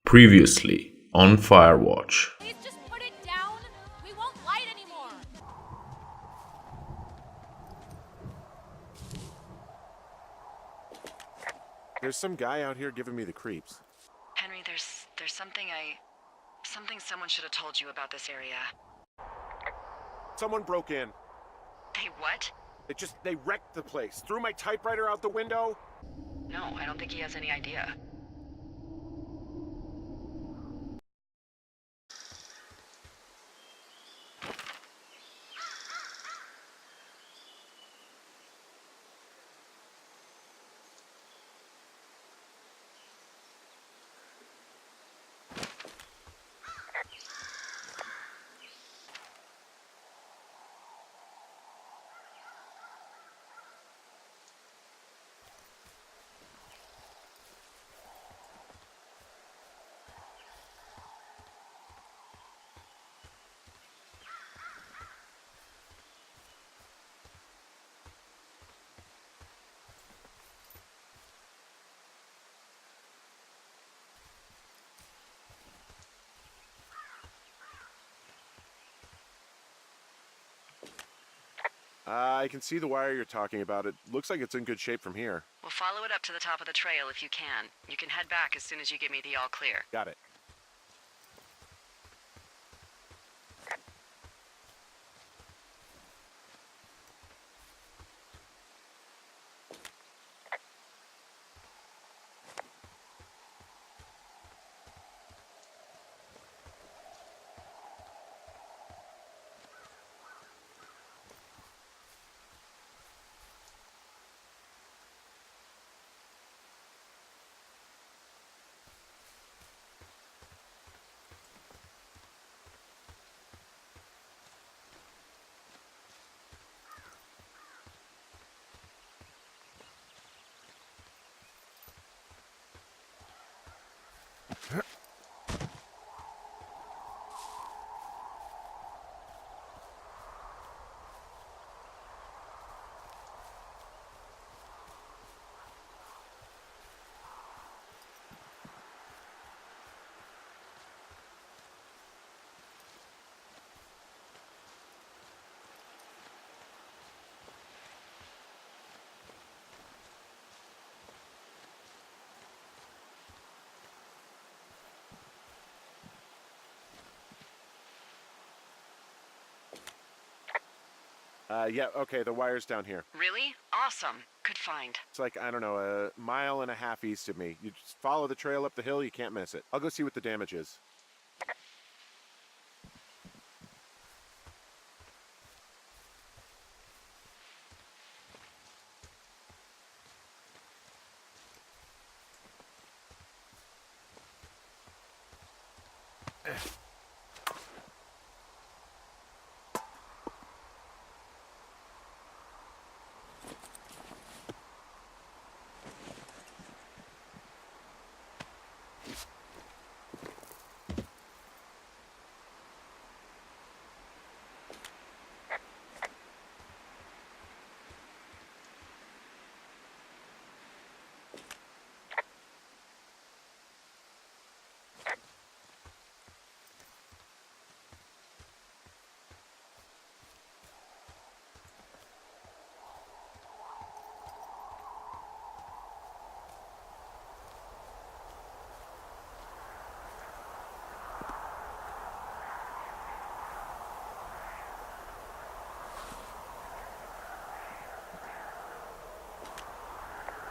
Previously on Firewatch. Please just put it down. We won't light anymore. There's some guy out here giving me the creeps. Henry, there's something someone should have told you about this area. Someone broke in. They what? They wrecked the place. Threw my typewriter out the window. No, I don't think he has any idea. I can see the wire you're talking about. It looks like it's in good shape from here. We'll follow it up to the top of the trail if you can. You can head back as soon as you give me the all clear. Got it. Yeah, okay, the wire's down here. Really? Awesome. Good find. It's like, I don't know, a mile and a half east of me. You just follow the trail up the hill, you can't miss it. I'll go see what the damage is.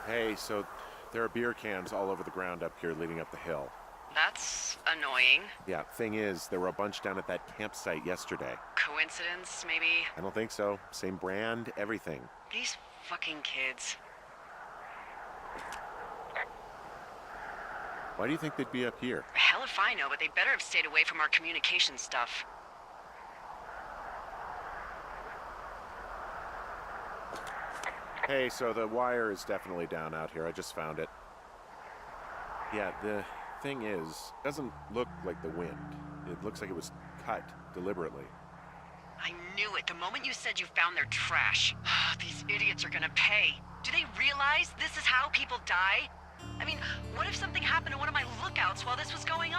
Hey, so there are beer cans all over the ground up here leading up the hill. That's annoying. Yeah, thing is, there were a bunch down at that campsite yesterday. Coincidence, maybe? I don't think so. Same brand, everything. These fucking kids. Why do you think they'd be up here? Hell if I know, but they better have stayed away from our communication stuff. Hey, so the wire is definitely down out here. I just found it. Yeah, the thing is, it doesn't look like the wind. It looks like it was cut deliberately. I knew it the moment you said you found their trash. These idiots are gonna pay. Do they realize this is how people die? I mean, what if something happened to one of my lookouts while this was going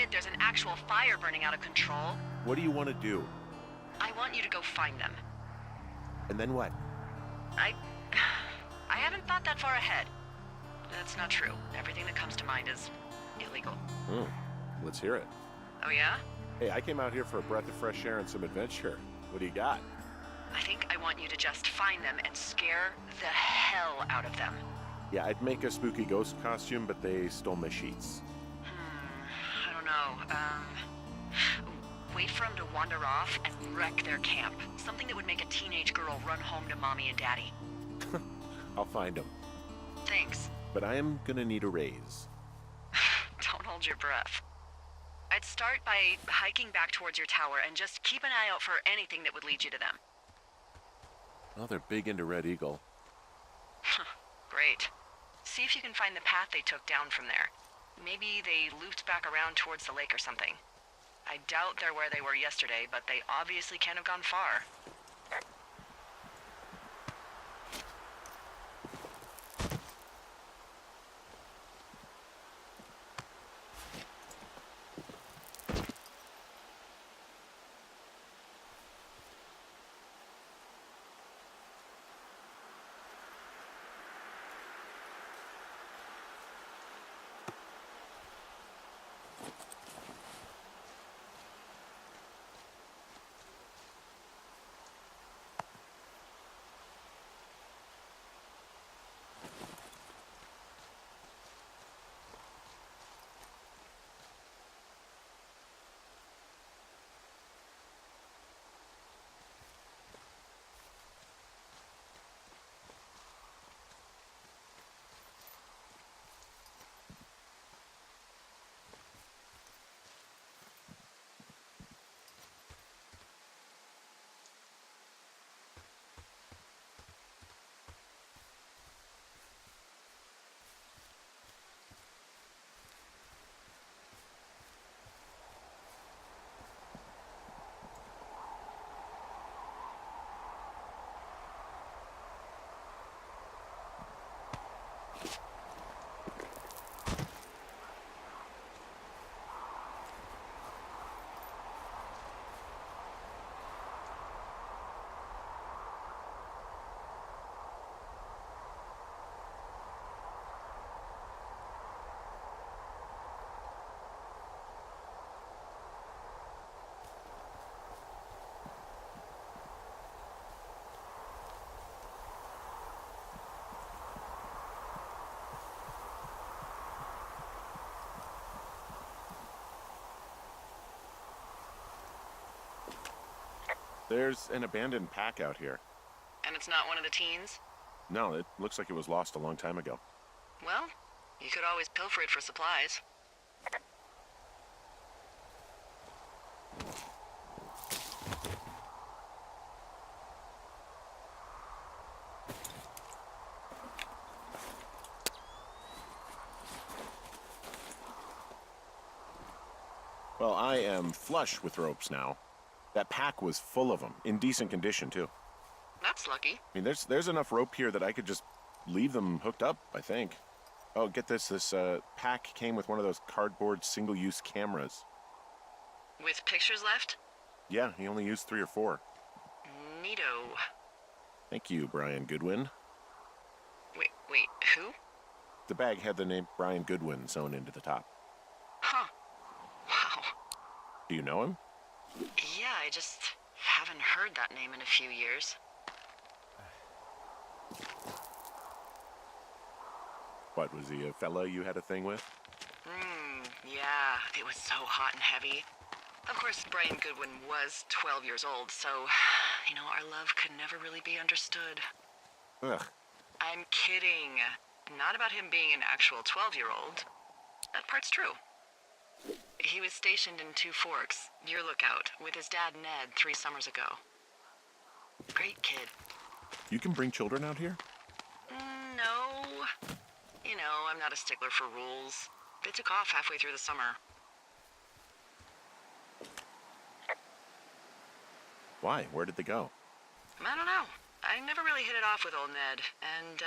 Kid, there's an actual fire burning out of control. What do you want to do? I want you to go find them. And then what? I haven't thought that far ahead. That's not true. Everything that comes to mind is illegal. Oh, let's hear it. Oh yeah? Hey, I came out here for a breath of fresh air and some adventure. What do you got? I think I want you to just find them and scare the hell out of them. Yeah, I'd make a spooky ghost costume, but they stole my sheets. I don't know. Wait for them to wander off and wreck their camp. Something that would make a teenage girl run home to mommy and daddy. I'll find them. Thanks. But I am gonna need a raise. Don't hold your breath. I'd start by hiking back towards your tower and just keep an eye out for anything that would lead you to them. Well, they're big into Red Eagle. Great. See if you can find the path they took down from there. Maybe they looped back around towards the lake or something. I doubt they're where they were yesterday, but they obviously can't have gone far. There's an abandoned pack out here. And it's not one of the teens? No, it looks like it was lost a long time ago. Well, you could always pilfer it for supplies. Well, I am flush with ropes now. That pack was full of them, in decent condition, too. That's lucky. I mean, there's enough rope here that I could just leave them hooked up, I think. Oh, get this. This pack came with one of those cardboard single-use cameras. With pictures left? Yeah, he only used 3 or 4. Neato. Thank you, Brian Goodwin. Wait, who? The bag had the name Brian Goodwin sewn into the top. Huh. Wow. Do you know him? Yeah, I just haven't heard that name in a few years. What, was he a fella you had a thing with? Yeah, it was so hot and heavy. Of course, Brian Goodwin was 12 years old, so, our love could never really be understood. Ugh. I'm kidding. Not about him being an actual 12-year-old. That part's true. He was stationed in Two Forks, your lookout, with his dad Ned 3 summers ago. Great kid. You can bring children out here? No. I'm not a stickler for rules. They took off halfway through the summer. Why? Where did they go? I don't know. I never really hit it off with old Ned, and,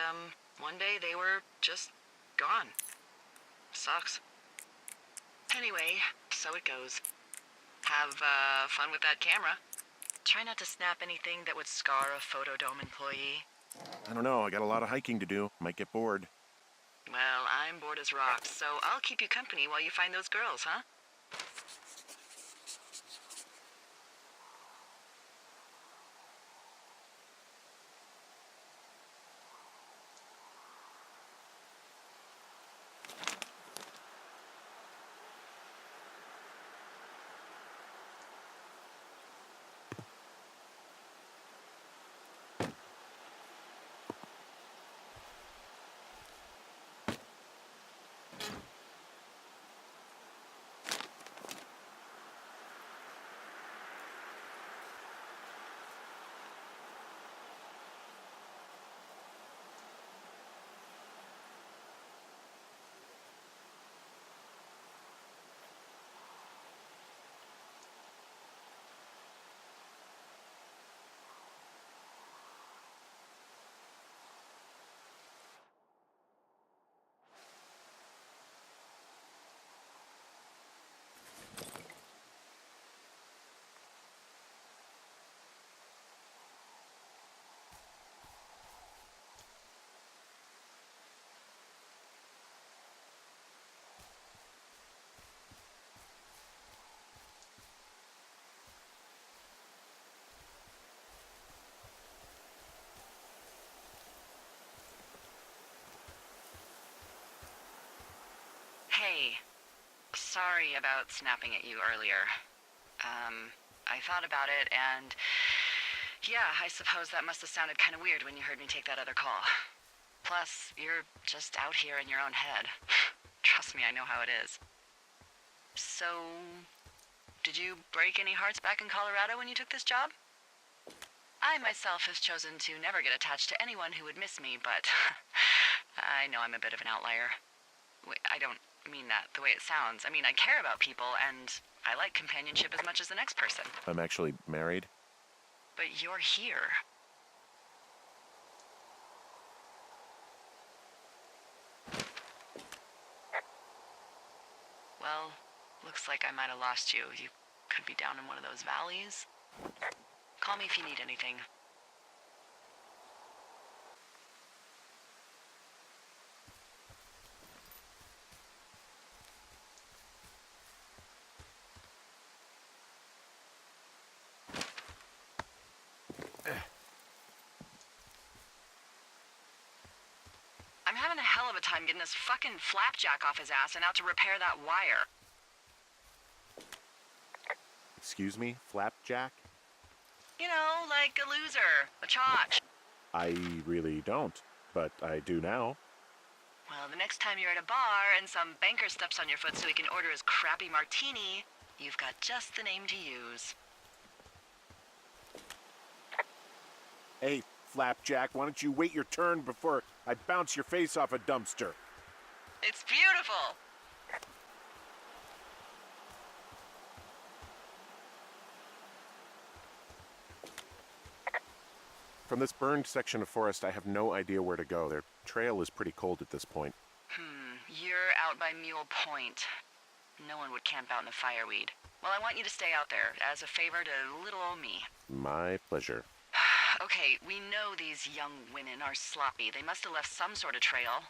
one day they were just gone. Sucks. Anyway, so it goes. Have fun with that camera. Try not to snap anything that would scar a Photodome employee. I don't know, I got a lot of hiking to do. Might get bored. Well, I'm bored as rocks, so I'll keep you company while you find those girls, huh? Hey, sorry about snapping at you earlier. I thought about it, and yeah, I suppose that must have sounded kind of weird when you heard me take that other call. Plus, you're just out here in your own head. Trust me, I know how it is. So, did you break any hearts back in Colorado when you took this job? I myself have chosen to never get attached to anyone who would miss me, but I know I'm a bit of an outlier. I don't mean that the way it sounds. I mean, I care about people, and I like companionship as much as the next person. I'm actually married. But you're here. Well, looks like I might have lost you. You could be down in one of those valleys. Call me if you need anything. I'm having a hell of a time getting this fucking flapjack off his ass and out to repair that wire. Excuse me, Flapjack? You know, like a loser, a chotch. I really don't, but I do now. Well, the next time you're at a bar and some banker steps on your foot so he can order his crappy martini, you've got just the name to use. Hey, Flapjack, why don't you wait your turn before I bounce your face off a dumpster? It's beautiful! From this burned section of forest, I have no idea where to go. Their trail is pretty cold at this point. You're out by Mule Point. No one would camp out in the fireweed. Well, I want you to stay out there, as a favor to little old me. My pleasure. Okay, we know these young women are sloppy. They must have left some sort of trail.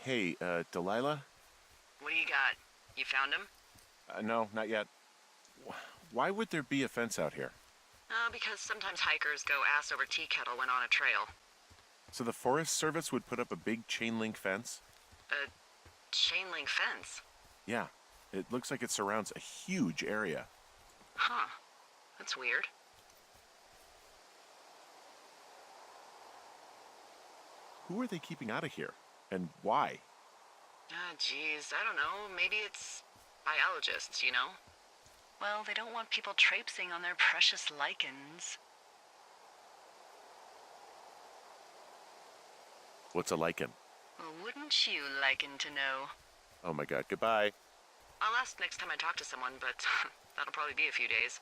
Hey, Delilah? What do you got? You found him? No, not yet. Why would there be a fence out here? Because sometimes hikers go ass over tea kettle when on a trail. So the Forest Service would put up a big chain link fence? A chain link fence? Yeah, it looks like it surrounds a huge area. Huh. That's weird. Who are they keeping out of here? And why? Ah, geez, I don't know. Maybe it's biologists, you know? Well, they don't want people traipsing on their precious lichens. What's a lichen? Well, wouldn't you liken to know? Oh my god, goodbye. I'll ask next time I talk to someone, but that'll probably be a few days.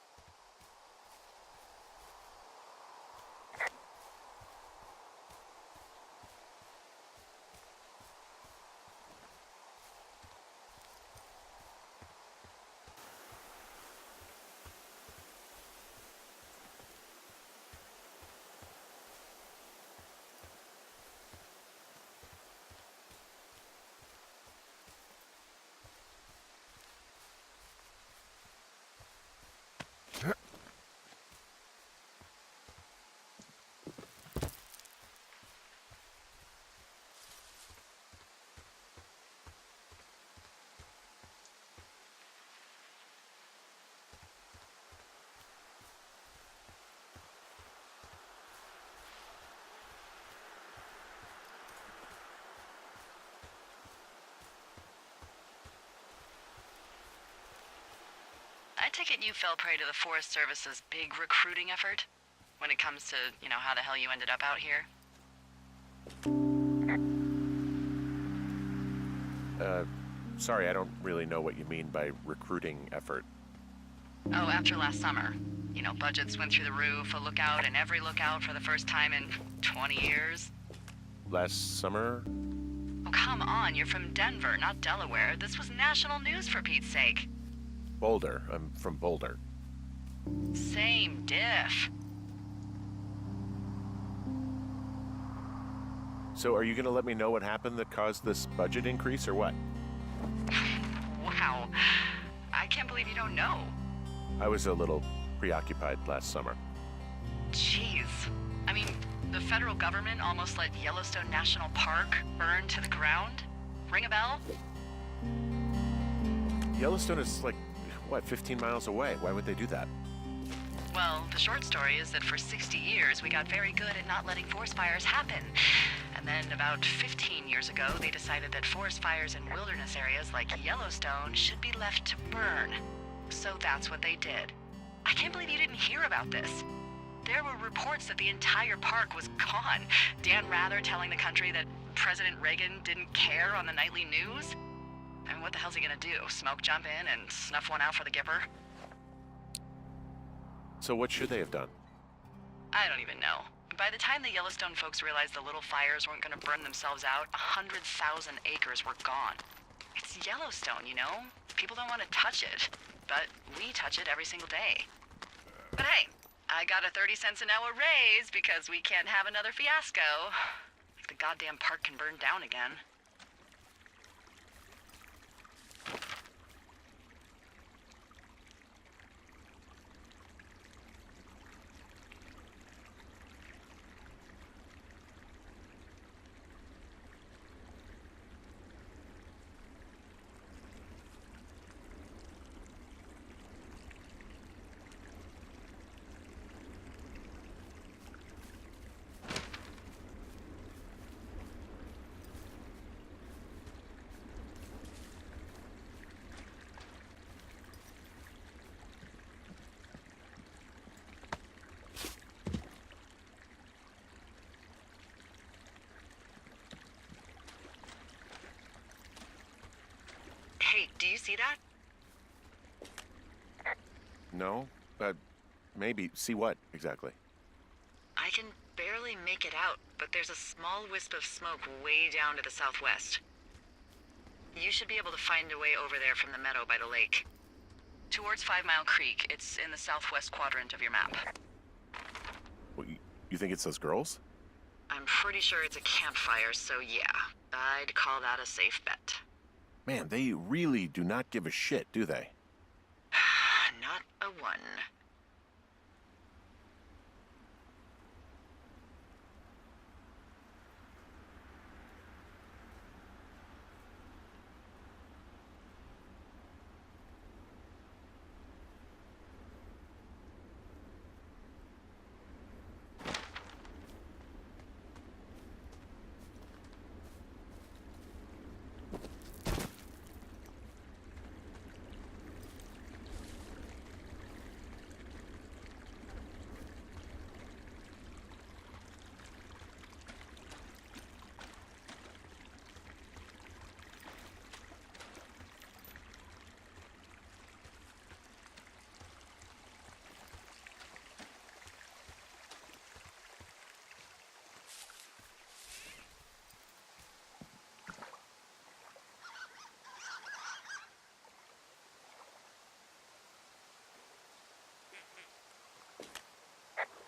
I take it you fell prey to the Forest Service's big recruiting effort? When it comes to, how the hell you ended up out here? Sorry, I don't really know what you mean by recruiting effort. Oh, after last summer. Budgets went through the roof, a lookout in every lookout for the first time in 20 years. Last summer? Oh, come on, you're from Denver, not Delaware. This was national news for Pete's sake. Boulder. I'm from Boulder. Same diff. So are you going to let me know what happened that caused this budget increase or what? Wow. I can't believe you don't know. I was a little preoccupied last summer. Jeez. I mean, the federal government almost let Yellowstone National Park burn to the ground? Ring a bell? Yellowstone is like, 15 miles away? Why would they do that? Well, the short story is that for 60 years, we got very good at not letting forest fires happen. And then about 15 years ago, they decided that forest fires in wilderness areas like Yellowstone should be left to burn. So that's what they did. I can't believe you didn't hear about this. There were reports that the entire park was gone. Dan Rather telling the country that President Reagan didn't care on the nightly news. I mean, what the hell's he gonna do? Smoke jump in and snuff one out for the Gipper? So what should they have done? I don't even know. By the time the Yellowstone folks realized the little fires weren't gonna burn themselves out, 100,000 acres were gone. It's Yellowstone, People don't want to touch it. But we touch it every single day. But hey, I got a 30 cents an hour raise because we can't have another fiasco. Like the goddamn park can burn down again. Hey, do you see that? No? Maybe. See what, exactly? I can barely make it out, but there's a small wisp of smoke way down to the southwest. You should be able to find a way over there from the meadow by the lake. Towards 5 Mile Creek. It's in the southwest quadrant of your map. What, you think it's those girls? I'm pretty sure it's a campfire, so yeah. I'd call that a safe bet. Man, they really do not give a shit, do they? Not a one.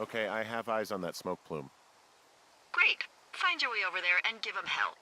Okay, I have eyes on that smoke plume. Great. Find your way over there and give him hell.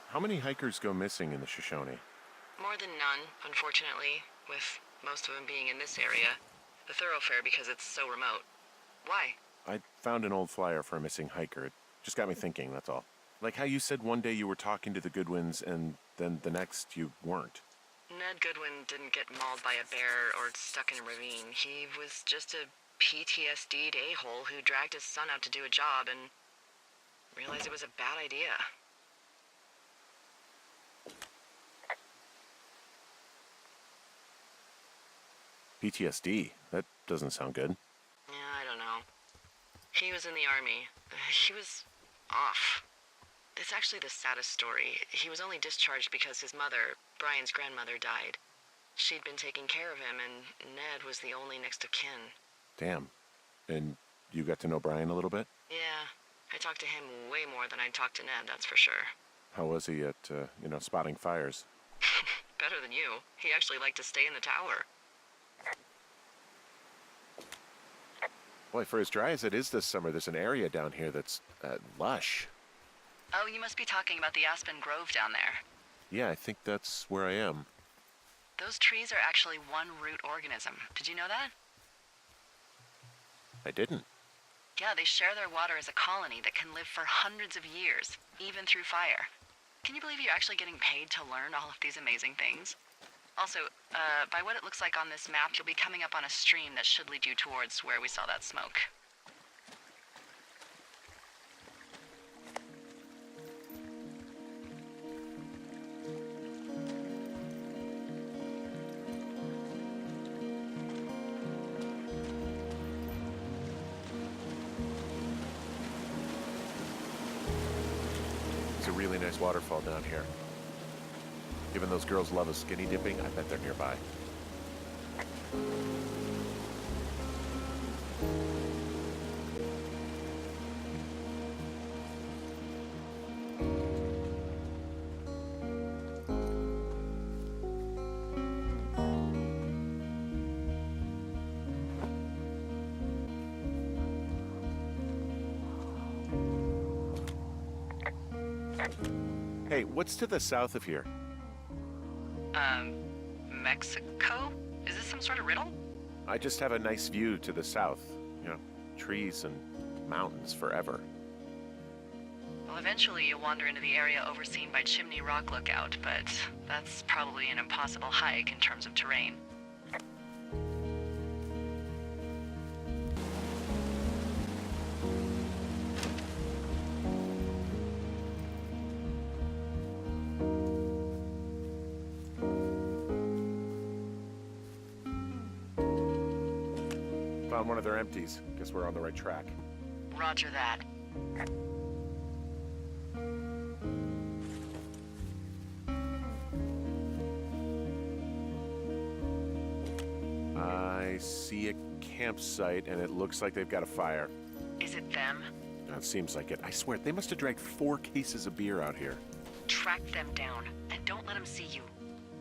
How many hikers go missing in the Shoshone? More than none, unfortunately, with most of them being in this area. The thoroughfare because it's so remote. Why? I found an old flyer for a missing hiker. It just got me thinking, that's all. Like how you said one day you were talking to the Goodwins and then the next you weren't. Ned Goodwin didn't get mauled by a bear or stuck in a ravine. He was just a PTSD'd a-hole who dragged his son out to do a job and realized it was a bad idea. PTSD? That doesn't sound good. Yeah, I don't know. He was in the army. He was off. It's actually the saddest story. He was only discharged because his mother, Brian's grandmother, died. She'd been taking care of him, and Ned was the only next of kin. Damn. And you got to know Brian a little bit? Yeah, I talked to him way more than I'd talked to Ned, that's for sure. How was he at, spotting fires? Better than you. He actually liked to stay in the tower. Boy, for as dry as it is this summer, there's an area down here that's lush. Oh, you must be talking about the Aspen Grove down there. Yeah, I think that's where I am. Those trees are actually one root organism. Did you know that? I didn't. Yeah, they share their water as a colony that can live for hundreds of years, even through fire. Can you believe you're actually getting paid to learn all of these amazing things? Also, by what it looks like on this map, you'll be coming up on a stream that should lead you towards where we saw that smoke. It's a really nice waterfall down here. Given those girls love a skinny dipping, I bet they're nearby. Hey, what's to the south of here? Mexico? Is this some sort of riddle? I just have a nice view to the south. You know, trees and mountains forever. Well, eventually you'll wander into the area overseen by Chimney Rock Lookout, but that's probably an impossible hike in terms of terrain. Found one of their empties. Guess we're on the right track. Roger that. I see a campsite, and it looks like they've got a fire. Is it them? That seems like it. I swear, they must have dragged 4 cases of beer out here. Track them down, and don't let them see you.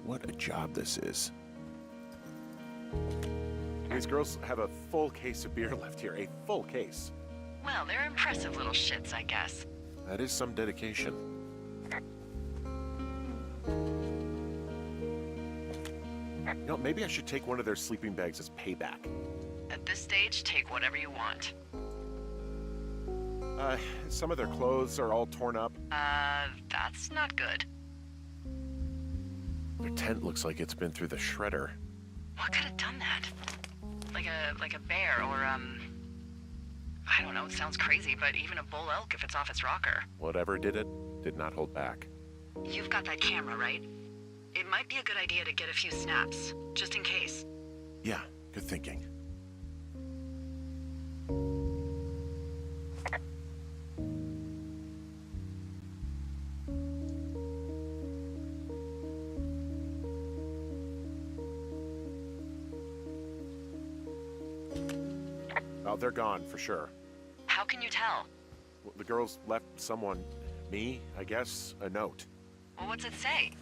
What a job this is. These girls have a full case of beer left here. A full case. Well, they're impressive little shits, I guess. That is some dedication. You know, maybe I should take one of their sleeping bags as payback. At this stage, take whatever you want. Some of their clothes are all torn up. That's not good. Their tent looks like it's been through the shredder. What could have done that? Like a bear or, I don't know, it sounds crazy, but even a bull elk if it's off its rocker. Whatever did it, did not hold back. You've got that camera, right? It might be a good idea to get a few snaps, just in case. Yeah, good thinking. Oh, they're gone for sure. How can you tell? Well, the girls left someone, me, I guess, a note. Well, what's it say?